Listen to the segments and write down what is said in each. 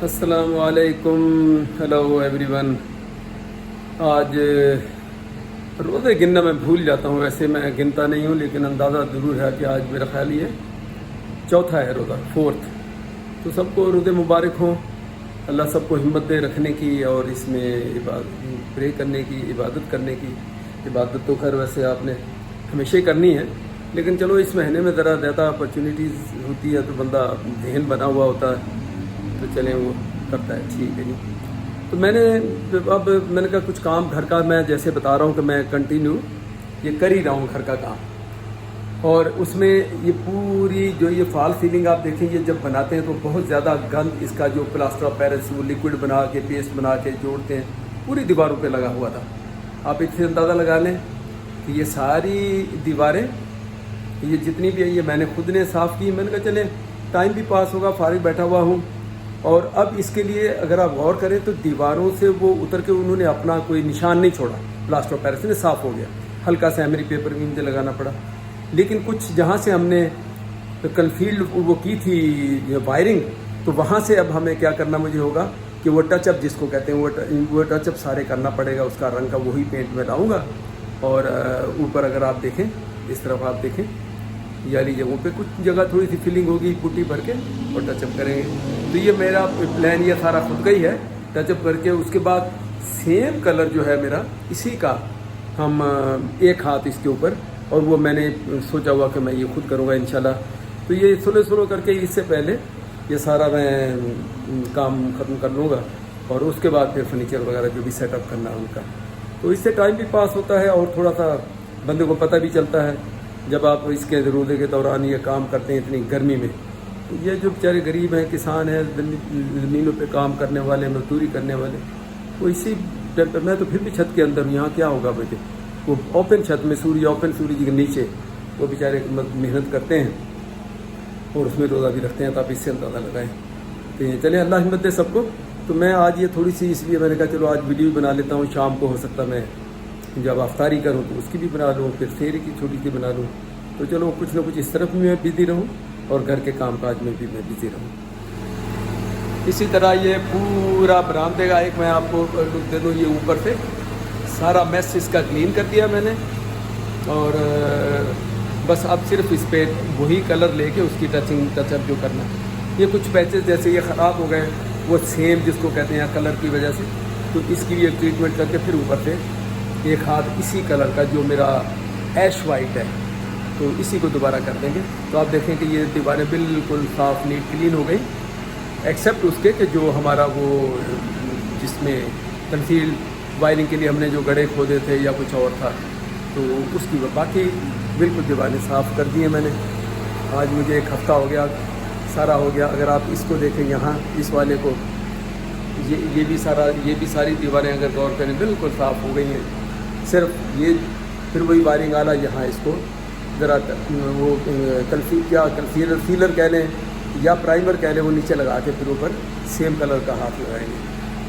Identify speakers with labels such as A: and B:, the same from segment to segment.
A: السلام علیکم، hello every one. آج روزے گننا میں بھول جاتا ہوں، ویسے میں گنتا نہیں ہوں لیکن اندازہ ضرور ہے کہ آج میرا خیال یہ چوتھا ہے روزہ، فورتھ۔ تو سب کو روزے مبارک ہوں، اللہ سب کو ہمت دے رکھنے کی اور اس میں پرے کرنے کی، عبادت کرنے کی۔ عبادت تو خیر ویسے آپ نے ہمیشہ ہی کرنی ہے، لیکن چلو اس مہینے میں ذرا زیادہ اپرچونیٹیز ہوتی ہے تو بندہ ذہن بنا ہوا ہوتا ہے تو چلیں وہ کرتا ہے، ٹھیک ہے جی۔ تو میں نے کہا کچھ کام گھر کا، میں جیسے بتا رہا ہوں کہ میں کنٹینیو یہ کر ہی رہا ہوں گھر کا کام، اور اس میں یہ پوری جو یہ فال سیلنگ آپ دیکھیں، یہ جب بناتے ہیں تو بہت زیادہ گند اس کا جو پلاسٹر آف پیرس وہ لکوڈ بنا کے پیسٹ بنا کے جوڑتے ہیں، پوری دیواروں پہ لگا ہوا تھا۔ آپ اس سے اندازہ لگا لیں کہ یہ ساری دیواریں، یہ جتنی بھی ہیں، یہ میں نے خود نے صاف کی۔ میں نے کہا چلیں ٹائم بھی پاس ہوگا، فارغ بیٹھا ہوا ہوں، اور اب اس کے لیے اگر آپ غور کریں تو دیواروں سے وہ اتر کے انہوں نے اپنا کوئی نشان نہیں چھوڑا، پلاسٹر آف پیرس نے صاف ہو گیا۔ ہلکا سا ایمری پیپر بھی مجھے لگانا پڑا، لیکن کچھ جہاں سے ہم نے کنفیلڈ وہ کی تھی وائرنگ، تو وہاں سے اب ہمیں کیا کرنا مجھے ہوگا کہ وہ ٹچ اپ جس کو کہتے ہیں وہ ٹچ اپ سارے کرنا پڑے گا۔ اس کا رنگ کا وہی پینٹ میں لاؤں گا، اور اوپر اگر آپ دیکھیں اس طرف آپ دیکھیں یہ والی جگہوں پہ کچھ جگہ تھوڑی سی فلنگ ہوگی، پٹی بھر کے اور ٹچ اپ کریں گے۔ تو یہ میرا پلان یہ سارا خود کا ہی ہے، ٹچ اپ کر کے اس کے بعد سیم کلر جو ہے میرا اسی کا ہم ایک ہاتھ اس کے اوپر، اور وہ میں نے سوچا ہوا کہ میں یہ خود کروں گا انشاءاللہ۔ تو یہ سلو کر کے اس سے پہلے یہ سارا میں کام ختم کر لوں گا، اور اس کے بعد پھر فرنیچر وغیرہ جو بھی سیٹ اپ کرنا ہے ان کا۔ تو اس سے ٹائم بھی پاس ہوتا ہے اور تھوڑا سا بندے کو پتہ بھی چلتا ہے جب آپ اس کے روزے کے دوران یہ کام کرتے ہیں اتنی گرمی میں۔ یہ جو بیچارے غریب ہیں، کسان ہیں، زمینوں پہ کام کرنے والے، مزدوری کرنے والے، وہ اسی میں تو پھر بھی چھت کے اندر ہوں، یہاں کیا ہوگا مجھے، وہ اوپن چھت میں اوپن سورج کے نیچے وہ بیچارے محنت کرتے ہیں اور اس میں روزہ بھی رکھتے ہیں، تو آپ اس سے اندازہ لگائیں۔ تو یہ چلیں اللہ ہمت دے سب کو۔ تو میں آج یہ تھوڑی سی اس لیے میں نے کہا چلو آج ویڈیو بنا لیتا ہوں، شام کو ہو سکتا میں جب افطاری کروں تو اس کی بھی بنا لوں، پھر سحری کی چھوٹی سی بنا لوں۔ تو چلو کچھ نہ کچھ اس طرف بھی میں بزی رہوں اور گھر کے کام کاج میں بھی میں بزی رہوں۔ اسی طرح یہ پورا برآمدے کا ایک میں آپ کو لک دے دوں، یہ اوپر سے سارا میس اس کا کلین کر دیا میں نے، اور بس اب صرف اس پہ وہی کلر لے کے اس کی ٹچ اپ جو کرنا ہے۔ یہ کچھ پیچز جیسے یہ خراب ہو گئے، وہ سیم جس کو کہتے ہیں کلر کی وجہ سے، تو اس کی بھی ایک ٹریٹمنٹ کر کے پھر اوپر سے ایک ہاتھ اسی کلر کا جو میرا ایش وائٹ ہے تو اسی کو دوبارہ کر دیں گے۔ تو آپ دیکھیں کہ یہ دیواریں بالکل صاف نیٹ کلین ہو گئی، ایکسیپٹ اس کے کہ جو ہمارا وہ جس میں کنسیل وائرنگ کے لیے ہم نے جو گڑھے کھودے تھے یا کچھ اور تھا، تو اس کی باقی بالکل دیواریں صاف کر دی ہیں میں نے۔ آج مجھے ایک ہفتہ ہو گیا، سارا ہو گیا۔ اگر آپ اس کو دیکھیں یہاں اس والے کو، یہ بھی ساری دیواریں اگر غور کریں بالکل صاف ہو گئی ہیں، صرف یہ پھر وہی وائرنگ والا یہاں اس کو ذرا وہ کنسیلر کہہ لیں یا پرائمر کہہ لیں، وہ نیچے لگا کے پھر اوپر سیم کلر کا ہاتھ لگائیں گے۔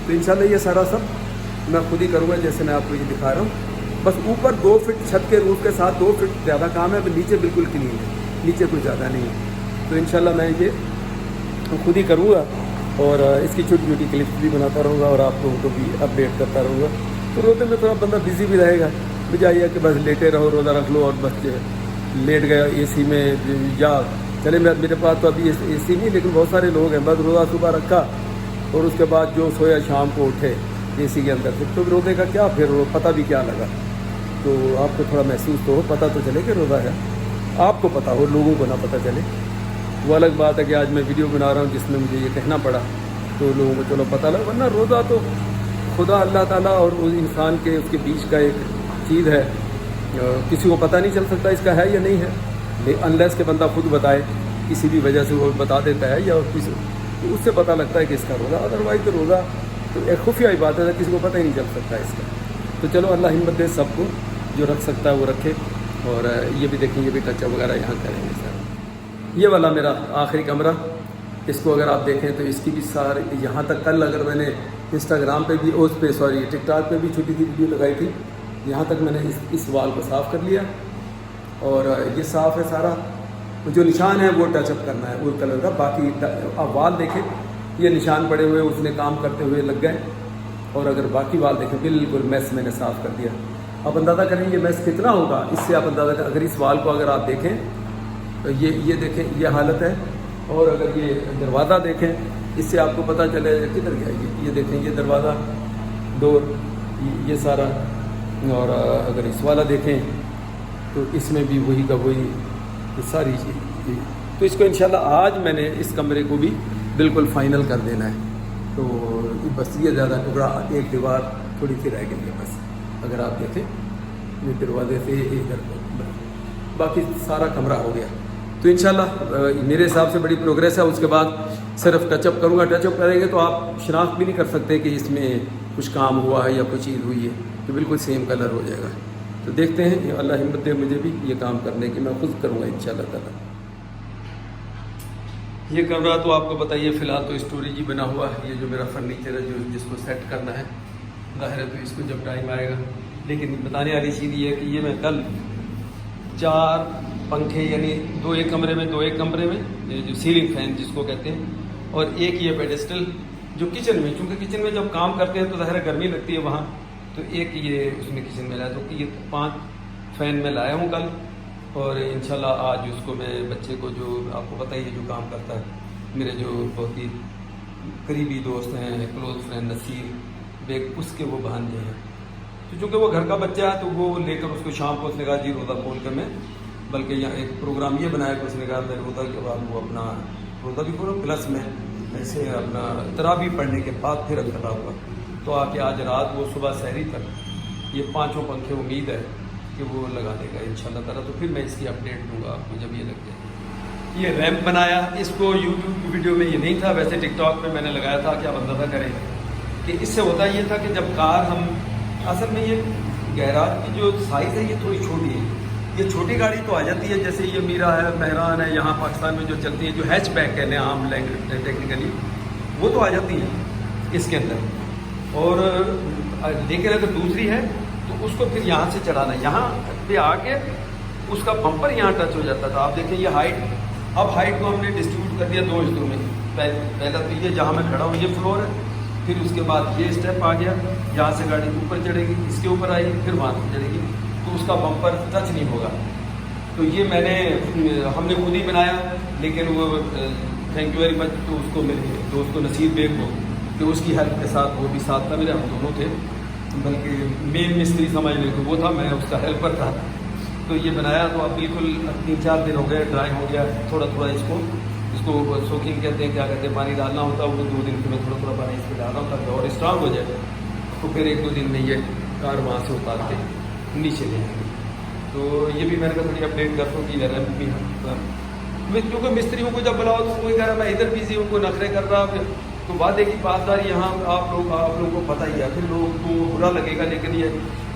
A: تو انشاءاللہ یہ سارا سب میں خود ہی کروں گا، جیسے میں آپ کو یہ دکھا رہا ہوں۔ بس اوپر 2 فٹ چھت کے روف کے ساتھ 2 فٹ زیادہ کام ہے، نیچے بالکل کلین ہے، نیچے کوئی زیادہ نہیں ہے۔ تو انشاءاللہ میں یہ خود ہی کروں گا، اور اس کی چھوٹی چھوٹی کلپس بھی بناتا رہوں گا اور آپ لوگوں کو بھی اپڈیٹ کرتا رہوں گا۔ تو روزے میں تھوڑا بندہ بزی بھی رہے گا، بجائے یہ کہ بس لیٹے رہو، روزہ رکھ لو اور بس لیٹ گیا اے سی میں، یا چلے میرے پاس تو ابھی اے سی نہیں، لیکن بہت سارے لوگ ہیں بس روزہ صبح رکھا اور اس کے بعد جو سویا شام کو اٹھے اے سی کے اندر سے، تو روزے کا کیا پھر پتہ بھی کیا لگا۔ تو آپ کو تھوڑا محسوس تو ہو، پتہ تو چلے کہ روزہ ہے، آپ کو پتہ ہو، لوگوں کو نہ پتہ چلے۔ وہ الگ بات ہے کہ آج میں ویڈیو بنا رہا ہوں جس میں مجھے یہ کہنا پڑا تو لوگوں کو چلو پتہ لگا، ورنہ روزہ تو خدا اللہ تعالیٰ اور اس انسان کے اس کے بیچ کا ایک چیز ہے، کسی کو پتہ نہیں چل سکتا اس کا ہے یا نہیں ہے، انلیس کہ بندہ خود بتائے، کسی بھی وجہ سے وہ بتا دیتا ہے یا کسی تو اس سے پتہ لگتا ہے کہ اس کا روزہ، ادروائز تو روزہ تو ایک خفیہ عبادت ہے، کسی کو پتہ ہی نہیں چل سکتا اس کا۔ تو چلو اللہ ہمت دے سب کو، جو رکھ سکتا ہے وہ رکھے، اور یہ بھی دیکھیں، یہ بھی ٹچ اپ وغیرہ یہاں کریں گے سر۔ یہ والا میرا آخری کمرہ، اس کو اگر آپ دیکھیں تو اس کی بھی ساری یہاں تک، کل اگر میں نے انسٹاگرام پہ بھی ٹک ٹاک پہ بھی چھوٹی سی ویڈیو لگائی تھی، یہاں تک میں نے اس وال کو صاف کر لیا، اور یہ صاف ہے سارا۔ جو نشان ہے وہ ٹچ اپ کرنا ہے وہ کلر کا، باقی آپ وال دیکھیں یہ نشان پڑے ہوئے اس نے کام کرتے ہوئے لگ گئے. اور اگر باقی وال دیکھیں بالکل میس میں نے صاف کر دیا. آپ اندازہ کریں یہ میس کتنا ہوگا, اس سے آپ اندازہ کریں. اگر اس وال کو اگر آپ دیکھیں تو یہ دیکھیں یہ حالت ہے. اور اگر یہ دروازہ دیکھیں اس سے آپ کو پتہ چلے کدھر گیا یہ دیکھیں یہ دروازہ ڈور یہ سارا. اور اگر اس والا دیکھیں تو اس میں بھی وہی کا وہی ساری چیز. تو اس کو انشاءاللہ آج میں نے اس کمرے کو بھی بالکل فائنل کر دینا ہے. تو بس یہ زیادہ ٹکڑا ایک دیوار تھوڑی سی رہ گئی ہے بس. اگر آپ دیکھیں یہ دروازے سے ادھر باقی سارا کمرہ ہو گیا. تو انشاءاللہ میرے حساب سے بڑی پروگریس ہے. اس کے بعد صرف ٹچ اپ کروں گا. ٹچ اپ کریں گے تو آپ شناخت بھی نہیں کر سکتے کہ اس میں کچھ کام ہوا ہے یا کوئی چیز ہوئی ہے. تو بالکل سیم کلر ہو جائے گا. تو دیکھتے ہیں اللہ ہمت دے مجھے بھی یہ کام کرنے کی. میں خود کروں گا انشاءاللہ تعالیٰ. یہ کمرہ تو آپ کو بتائیے فی الحال تو اسٹوریج ہی بنا ہوا ہے. یہ جو میرا فرنیچر ہے جس کو سیٹ کرنا ہے ظاہر ہے تو اس کو جب ٹائم آئے گا. لیکن بتانے والی چیز یہ ہے کہ یہ میں کل 4 پنکھے یعنی 2 ایک کمرے میں 2 ایک کمرے میں یہ جو سیلنگ فین جس کو کہتے ہیں اور ایک یہ پیڈسٹل جو کچن میں, چونکہ کچن میں جب کام کرتے ہیں تو ظاہر گرمی لگتی ہے وہاں, تو ایک یہ اس میں کچن میں لایا. تو یہ 5 فین میں لایا ہوں کل. اور انشاءاللہ آج اس کو میں بچے کو جو آپ کو پتہ ہی ہے جو کام کرتا ہے میرے جو بہت ہی قریبی دوست ہیں کلوز فرینڈ نصیر بیگ اس کے وہ بھانجے ہیں. تو چونکہ وہ گھر کا بچہ ہے تو وہ لے کر اس کو شام کو اس نے کہا جی روزہ کھول کر میں بلکہ یہاں ایک پروگرام یہ بنایا کہ اس نے کہا میں روزہ کے بعد وہ اپنا روزہ بھی کھولوں پلس میں ایسے اپنا تراویح پڑھنے کے بعد پھر اکھڑا ہوا. تو آ کے آج رات وہ صبح سحری تک یہ 5 پنکھے امید ہے کہ وہ لگا دے گا انشاءاللہ تعالیٰ. تو پھر میں اس کی اپڈیٹ دوں گا آپ کو جب یہ لگ جائے. یہ ریمپ بنایا, اس کو یوٹیوب کی ویڈیو میں یہ نہیں تھا, ویسے ٹک ٹاک میں نے لگایا تھا کہ آپ اندازہ کریں کہ اس سے ہوتا یہ تھا کہ جب کار ہم اصل میں یہ گیراج کی جو سائز ہے یہ تھوڑی چھوٹی ہے. یہ چھوٹی گاڑی تو آ جاتی ہے جیسے یہ میرا ہے مہران ہے یہاں پاکستان میں جو چلتی ہیں جو ہیچ بیک کہتے ہیں عام لینگویج ٹیکنیکلی وہ تو آ جاتی ہیں اس کے اندر. اور لیکن اگر دوسری ہے تو اس کو پھر یہاں سے چڑھانا, یہاں پہ آ کے اس کا بمپر یہاں ٹچ ہو جاتا تھا. آپ دیکھیں یہ ہائٹ, اب ہائٹ کو ہم نے ڈسٹریبیوٹ کر دیا 2 حصوں میں. پہلا تو یہ جہاں میں کھڑا ہوں یہ فلور ہے, پھر اس کے بعد یہ اسٹیپ آ گیا, یہاں سے گاڑی اوپر چڑھے گی, اس کے اوپر آئے گی, پھر وہاں سے چڑھے گی, تو اس کا بمپر ٹچ نہیں ہوگا. تو یہ میں نے ہم نے خود ہی بنایا, لیکن وہ تھینک یو ویری مچ تو اس کو میرے دوست کو نصیر بیگ کو کہ اس کی ہیلپ کے ساتھ وہ بھی ساتھ تھا میرے, ہم دونوں تھے, بلکہ مین مستری سمجھ لیں تو وہ تھا, میں اس کا ہیلپر تھا. تو یہ بنایا تو اب بالکل 3-4 دن ہو گئے, ڈرائی ہو گیا تھوڑا تھوڑا. اس کو سوکنگ کہتے ہیں, کیا کہتے ہیں, پانی ڈالنا ہوتا ہے. وہ 2 دن میں تھوڑا تھوڑا پانی اس کو ڈالنا ہوتا ہے اور اسٹرانگ ہو جائے تو پھر 1-2 دن میں یہ کار وہاں سے اتار کے نیچے لے جائیں گے. تو یہ بھی میں نے کہا تھوڑی اپڈیٹ کرتا ہوں کہ ریمپ بھی کیونکہ مستریوں کو جب بلاؤ تو کوئی کہہ رہا میں ادھر بزی ہوں, کوئی نخرے کر رہا, تو بات ہے کہ پاسدار یہاں آپ لوگوں کو پتہ ہی ہے, پھر لوگوں کو برا لگے گا. لیکن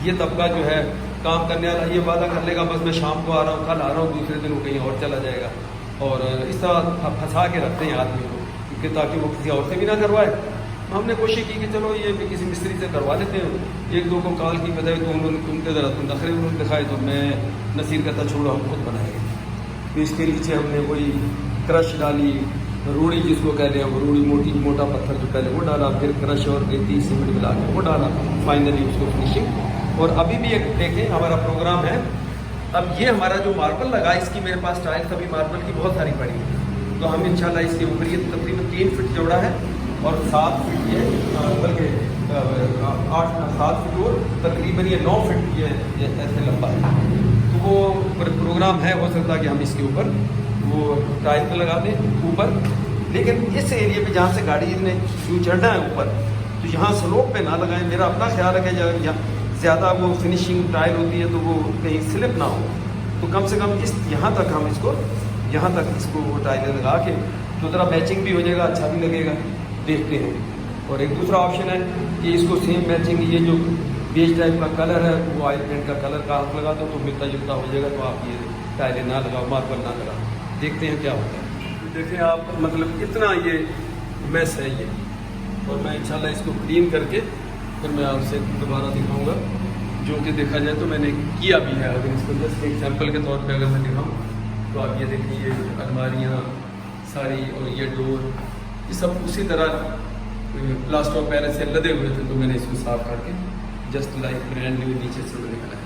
A: یہ طبقہ جو ہے کام کرنے والا یہ وعدہ کر لے گا بس میں شام کو آ رہا ہوں, کل آ رہا ہوں, دوسرے دن وہ کہیں اور چلا جائے گا. اور اس طرح پھنسا کے رکھتے ہیں آدمی کو کہ تاکہ وہ کسی اور سے بھی نہ کروائے. ہم نے کوشش کی کہ چلو یہ بھی کسی مستری سے کروا دیتے ہیں. 1-2 کو کال کی بتائی تو انہوں نے ان کے ذرا نخرے انہوں نے دکھائے, تو میں نصیر کہتا چھوڑو ہم خود بنائیں گے. تو اس کے نیچے ہم نے کوئی کرش ڈالی, روڑی جس کو کہتے ہیں, وہ روڑی موٹا پتھر جو پہلے وہ ڈالا, پھر کرش اور ریتی سیمنٹ ملا کے وہ ڈالا, فائنلی اس کو فنیشنگ. اور ابھی بھی ایک دیکھیں ہمارا پروگرام ہے. اب یہ ہمارا جو ماربل لگا اس کی میرے پاس ٹائلس ابھی ماربل کی بہت ساری پڑی ہے. تو ہم انشاءاللہ اس کے اوپر یہ تقریباً 3 فٹ چوڑا ہے اور 7 فٹ یہ بلکہ 7 فٹ اور تقریباً یہ 9 فٹ یہ ایسے لمبا ہے. تو وہ پروگرام ہے, ہو سکتا ہے کہ ہم اس کے اوپر وہ ٹائل پہ لگا دیں اوپر. لیکن اس ایریے پہ جہاں سے گاڑی نے یوں چڑھنا ہے اوپر تو یہاں سلوپ پہ نہ لگائیں. میرا اپنا خیال ہے کہ زیادہ وہ فنیشنگ ٹائل ہوتی ہے تو وہ کہیں سلپ نہ ہو, تو کم سے کم یہاں تک ہم اس کو وہ ٹائلیں لگا کے تو ذرا میچنگ بھی ہو جائے گا, اچھا بھی لگے گا. دیکھتے ہیں. اور ایک دوسرا آپشن ہے کہ اس کو سیم میچنگ یہ جو بیج ٹائپ کا کلر ہے وہ آئل پینٹ کا کلر کا ہاتھ لگا دو تو ملتا جلتا ہو جائے گا. تو آپ یہ ٹائلیں نہ لگاؤ, ماربل نہ لگاؤ. دیکھتے ہیں کیا ہوتا ہے. دیکھیں آپ مطلب اتنا یہ میس ہے یہ, اور میں انشاءاللہ اس کو کلین کر کے پھر میں آپ سے دوبارہ دکھاؤں گا جو کہ دیکھا جائے تو میں نے کیا بھی ہے. اگر اس کو جسٹ ایک سیمپل کے طور پہ اگر میں دکھاؤں تو آپ یہ دیکھیں, یہ الماریاں ساری اور یہ ڈور یہ سب اسی طرح پلاسٹر آف پیرس سے لدے ہوئے تھے، تو میں نے اس کو صاف کر کے جسٹ لائک برینڈ نیو نیچے سے نکلا ہے.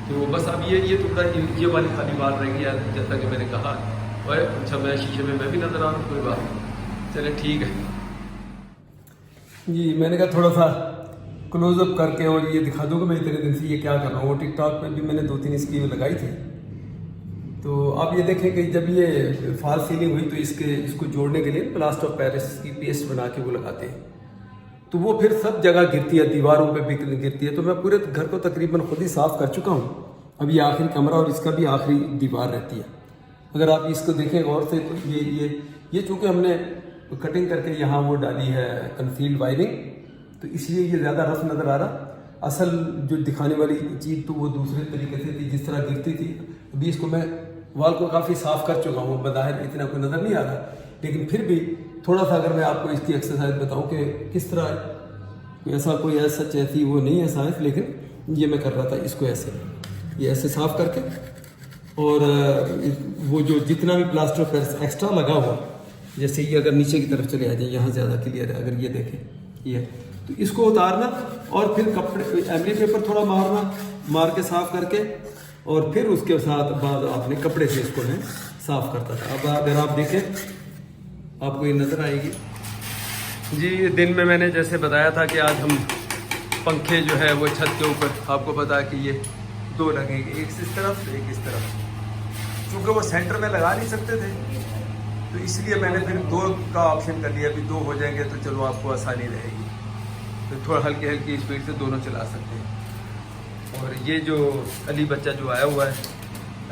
A: تو بس اب یہ ٹکڑا یہ والی خالی بات رہ گیا، جیسا کہ میں نے کہا. اور اچھا میں شیشے میں بھی نظر آ رہا ہوں، کوئی بات نہیں، چلے ٹھیک ہے. جی میں نے کہا تھوڑا سا کلوز اپ کر کے اور یہ دکھا دوں کہ میں اتنے دن سے یہ کیا کر رہا ہوں. ٹک ٹاک پہ بھی میں نے 2-3 اسکیمیں لگائی تھی. تو آپ یہ دیکھیں کہ جب یہ فال سیلنگ ہوئی تو اس کو جوڑنے کے لیے پلاسٹر آف پیرس کی پیسٹ بنا کے وہ لگاتے ہیں، تو وہ پھر سب جگہ گرتی ہے، دیواروں پہ بھی گرتی ہے. تو میں پورے گھر کو تقریباً خود ہی صاف کر چکا ہوں. اب یہ آخری کمرہ اور اس کا بھی آخری دیوار رہتی ہے. اگر آپ اس کو دیکھیں غور سے تو یہ چونکہ ہم نے کٹنگ کر کے یہاں وہ ڈالی ہے کنسیلڈ وائرنگ، تو اس لیے یہ زیادہ رف نظر آ رہا. اصل جو دکھانے والی چیز تو وہ دوسرے طریقے سے تھی، جس طرح گرتی تھی. ابھی اس کو میں وال کو کافی صاف کر چکا ہوں، بظاہر اتنا کوئی نظر نہیں آ رہا، لیکن پھر بھی تھوڑا سا اگر میں آپ کو اس کی ایکسرسائز بتاؤں کہ کس طرح ایسا کوئی سچ ایسی وہ نہیں ہے سائنس، لیکن یہ میں کر رہا تھا اس کو ایسے یہ ایسے صاف کر کے، اور وہ جو جتنا بھی پلاسٹر آف پیرس ایکسٹرا لگا ہوا، جیسے یہ اگر نیچے کی طرف چلے آ جائیں، یہاں زیادہ کلیئر ہے، اگر یہ دیکھیں یہ تو اس کو اتارنا اور پھر کپڑے ایملی پیپر تھوڑا مار کے صاف کر کے، اور پھر اس کے ساتھ بعد آپ نے کپڑے سے اس کو میں صاف کرتا تھا. اب اگر آپ دیکھیں آپ کو یہ نظر آئے گی. جی دن میں نے جیسے بتایا تھا کہ آج ہم پنکھے جو ہے وہ چھت کے اوپر، آپ کو پتا ہے کہ یہ 2 لگیں گے، ایک اس طرف ایک اس طرف. چونکہ وہ سینٹر میں لگا نہیں سکتے تھے تو اس لیے میں نے پھر 2 کا آپشن کر لیا. ابھی 2 ہو جائیں گے تو چلو آپ کو آسانی رہے گی، تو تھوڑا ہلکی اسپیڈ سے دونوں چلا سکتے ہیں. اور یہ جو علی بچہ جو آیا ہوا ہے،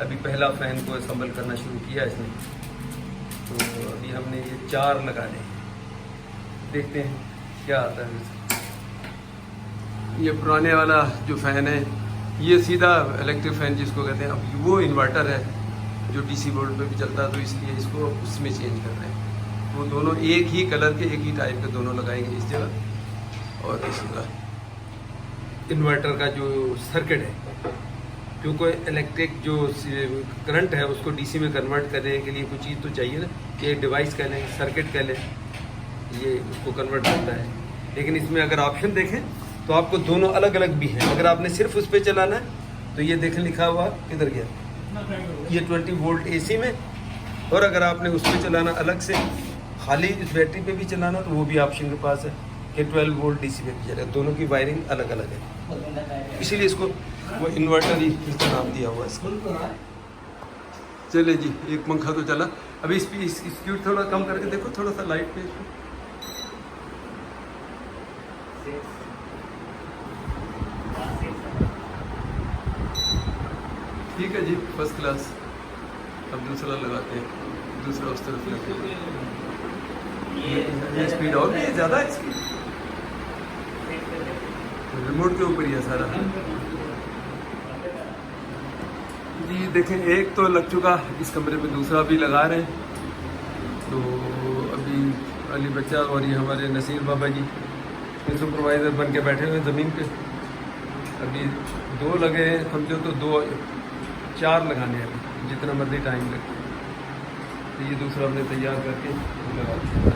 A: ابھی پہلا فین کو اسمبل کرنا شروع کیا اس نے، تو ابھی ہم نے یہ 4 لگانے ہیں، دیکھتے ہیں کیا آتا ہے. یہ پرانے والا جو فین ہے یہ سیدھا الیکٹرک فین جس کو کہتے ہیں. اب وہ انورٹر ہے جو ڈی سی بورڈ پہ بھی چلتا ہے، تو اس لیے اس کو اس میں چینج کر رہے ہیں. وہ دونوں ایک ہی کلر کے ایک ہی ٹائپ کے دونوں لگائیں گے اس جگہ. اور اس کا انورٹر کا جو سرکٹ ہے، کیونکہ الیکٹرک جو کرنٹ ہے اس کو ڈی سی میں کنورٹ کرنے کے لیے کچھ چیز تو چاہیے نا، کہ ایک ڈیوائس کہہ لیں، سرکٹ کہہ لیں، یہ اس کو کنورٹ کرتا ہے. لیکن اس میں اگر آپشن دیکھیں تو آپ کو دونوں الگ الگ بھی ہیں. اگر آپ نے صرف اس پہ چلانا ہے تو یہ دیکھیں لکھا ہوا کدھر گیا، یہ 20 وولٹ اے سی میں. اور اگر آپ نے اس پہ چلانا الگ سے خالی اس بیٹری پہ بھی چلانا تو وہ بھی آپشن کے پاس ہے کہ 12 وولٹ ڈی سی پہ بھی چلے. دونوں کی وائرنگ الگ الگ ہے، اسی لیے اس کو وہ انورٹر ہی اس کا نام دیا ہوا ہے اس کو. چلے جی ایک پنکھا تو چلا. ابھی اس کی اسپیڈ تھوڑا کم کر کے دیکھو، تھوڑا سا لائٹ پہ. ٹھیک ہے جی، فرسٹ کلاس. اب دوسرا لگاتے ہیں، دوسرا اس طرف لگتے ہیں. یہ اسپیڈ اور بھی زیادہ ہے اس کی، ریموٹ کے اوپر ہی ہے سارا. جی دیکھیں ایک تو لگ چکا، اس کمرے میں دوسرا بھی لگا رہے ہیں. تو ابھی علی بچہ اور یہ ہمارے نصیر بابا جی سپروائزر بن کے بیٹھے ہوئے زمین پہ. ابھی 2 لگے ہیں، سمجھو تو 4 لگانے ہیں، ابھی جتنا مرضی ٹائم لگے. تو یہ دوسرا ہم نے تیار کر کے لگا دیا.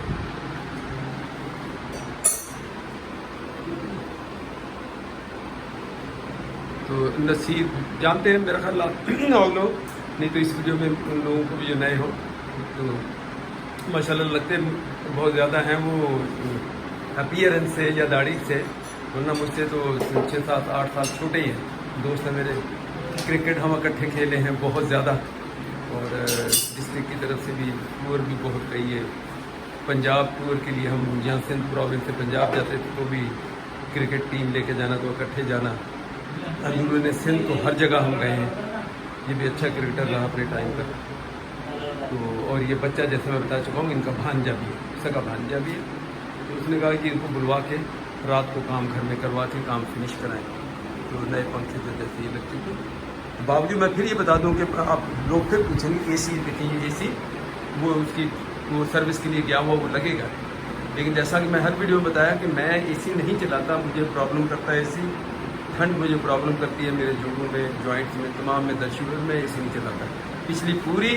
A: تو نصیر جانتے ہیں میرا خیال اور لوگ، نہیں تو اس ویڈیو میں ان لوگوں کو بھی جو نئے ہوں تو ماشاء اللہ لگتے بہت زیادہ ہیں وہ اپیئرنس سے یا داڑھی سے، ورنہ مجھ سے تو 6, 7, 8 سال چھوٹے ہی ہیں. دوست ہیں میرے، کرکٹ ہم اکٹھے کھیلے ہیں بہت زیادہ، اور ڈسٹرکٹ کی طرف سے بھی ٹور بھی بہت کئی ہے. پنجاب ٹور کے لیے ہم جہاں سندھ پروونس سے پنجاب جاتے تھے تو بھی کرکٹ ٹیم لے کے جانا تو اکٹھے جانا. انہوں نے سندھ کو ہر جگہ ہم گئے ہیں. یہ بھی اچھا کرکٹر رہا اپنے ٹائم پر. تو اور یہ بچہ جیسے میں بتا چکا ہوں ان کا بھانجا بھی ہے، سگا بھانجا بھی ہے. تو اس نے کہا کہ ان کو بلوا کے رات کو کام گھر میں کروا کے کام فنش کرائیں. تو نئے پنکھے جو جیسے یہ لگ چکے. باوجود میں پھر یہ بتا دوں کہ آپ لوگ پھر پوچھیں گے اے سی دیکھیں، یہ اے سی وہ اس کی وہ سروس کے لیے گیا ہوا وہ لگے گا. لیکن جیسا کہ میں ہر ویڈیو میں بتایا کہ میں اے سی نہیں چلاتا، مجھے پرابلم کرتا ہے اے سی. ٹھنڈ مجھے پرابلم کرتی ہے میرے جوڑوں میں، جوائنٹس میں، تمام میں درد شوگر میں اے سی نہیں چلاتا. پچھلی پوری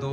A: 2